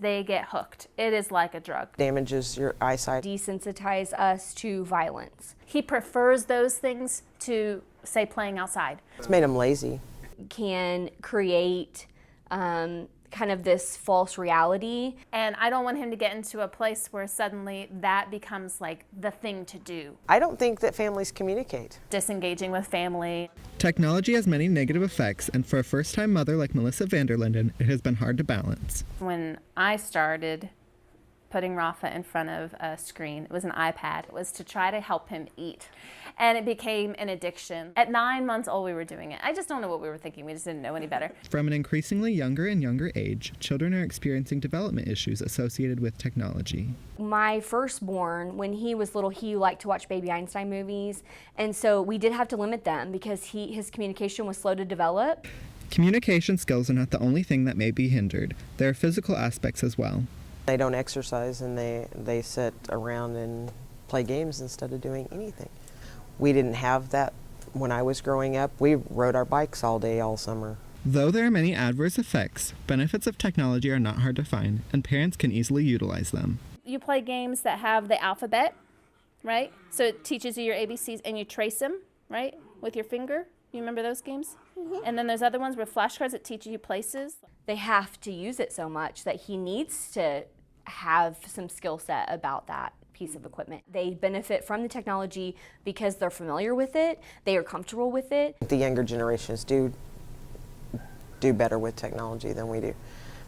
they get hooked. It is like a drug. Damages your eyesight. Desensitize us to violence. He prefers those things to, say, playing outside. It's made them lazy. Can create kind of this false reality. And I don't want him to get into a place where suddenly that becomes like the thing to do. I don't think that families communicate. Disengaging with family. Technology has many negative effects, and for a first-time mother like Melissa Vanderlinden, it has been hard to balance. When I started putting Rafa in front of a screen, it was an iPad, it was to try to help him eat. And it became an addiction. At 9 months old, we were doing it. I just don't know what we were thinking. We just didn't know any better. From an increasingly younger and younger age, children are experiencing development issues associated with technology. My firstborn, when he was little, he liked to watch Baby Einstein movies, and so we did have to limit them because his communication was slow to develop. Communication skills are not the only thing that may be hindered. There are physical aspects as well. They don't exercise, and they sit around and play games instead of doing anything. We didn't have that when I was growing up. We rode our bikes all day, all summer. Though there are many adverse effects, benefits of technology are not hard to find, and parents can easily utilize them. You play games that have the alphabet, right? So it teaches you your ABCs, and you trace them, right, with your finger. You remember those games? Mm-hmm. And then there's other ones with flashcards that teach you places. They have to use it so much that he needs to have some skill set about that piece of equipment. They benefit from the technology because they're familiar with it, they are comfortable with it. The younger generations do better with technology than we do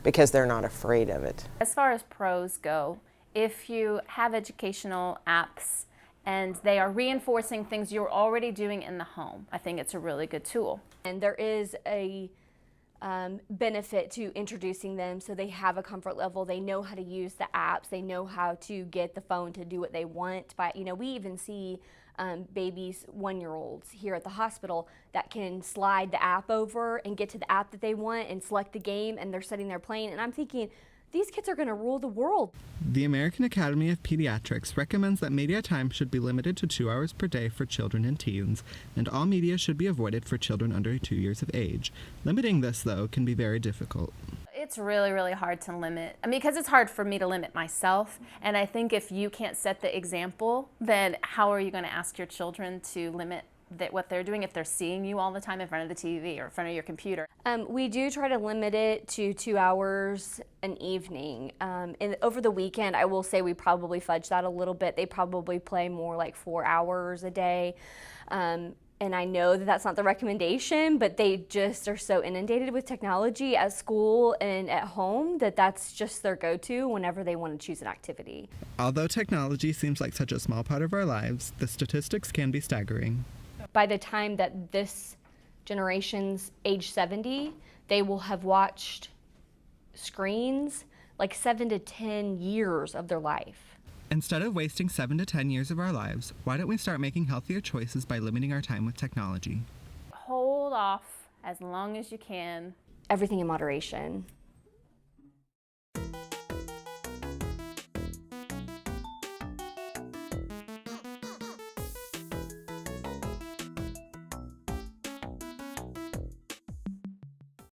because they're not afraid of it. As far as pros go, if you have educational apps and they are reinforcing things you're already doing in the home, I think it's a really good tool. And there is a benefit to introducing them so they have a comfort level. They know how to use the apps. They know how to get the phone to do what they want. But we even see babies, 1-year-olds here at the hospital that can slide the app over and get to the app that they want and select the game, and they're sitting there playing. And I'm thinking, these kids are going to rule the world. The American Academy of Pediatrics recommends that media time should be limited to 2 hours per day for children and teens, and all media should be avoided for children under 2 years of age. Limiting this, though, can be very difficult. It's really, really hard to limit. Because it's hard for me to limit myself, and I think if you can't set the example, then how are you going to ask your children to limit what they're doing if they're seeing you all the time in front of the TV or in front of your computer? We do try to limit it to 2 hours an evening. And over the weekend, I will say we probably fudge that a little bit. They probably play more like 4 hours a day. And I know that that's not the recommendation, but they just are so inundated with technology at school and at home that that's just their go-to whenever they want to choose an activity. Although technology seems like such a small part of our lives, the statistics can be staggering. By the time that this generation's age 70, they will have watched screens like 7 to 10 years of their life. Instead of wasting 7 to 10 years of our lives, why don't we start making healthier choices by limiting our time with technology? Hold off as long as you can. Everything in moderation.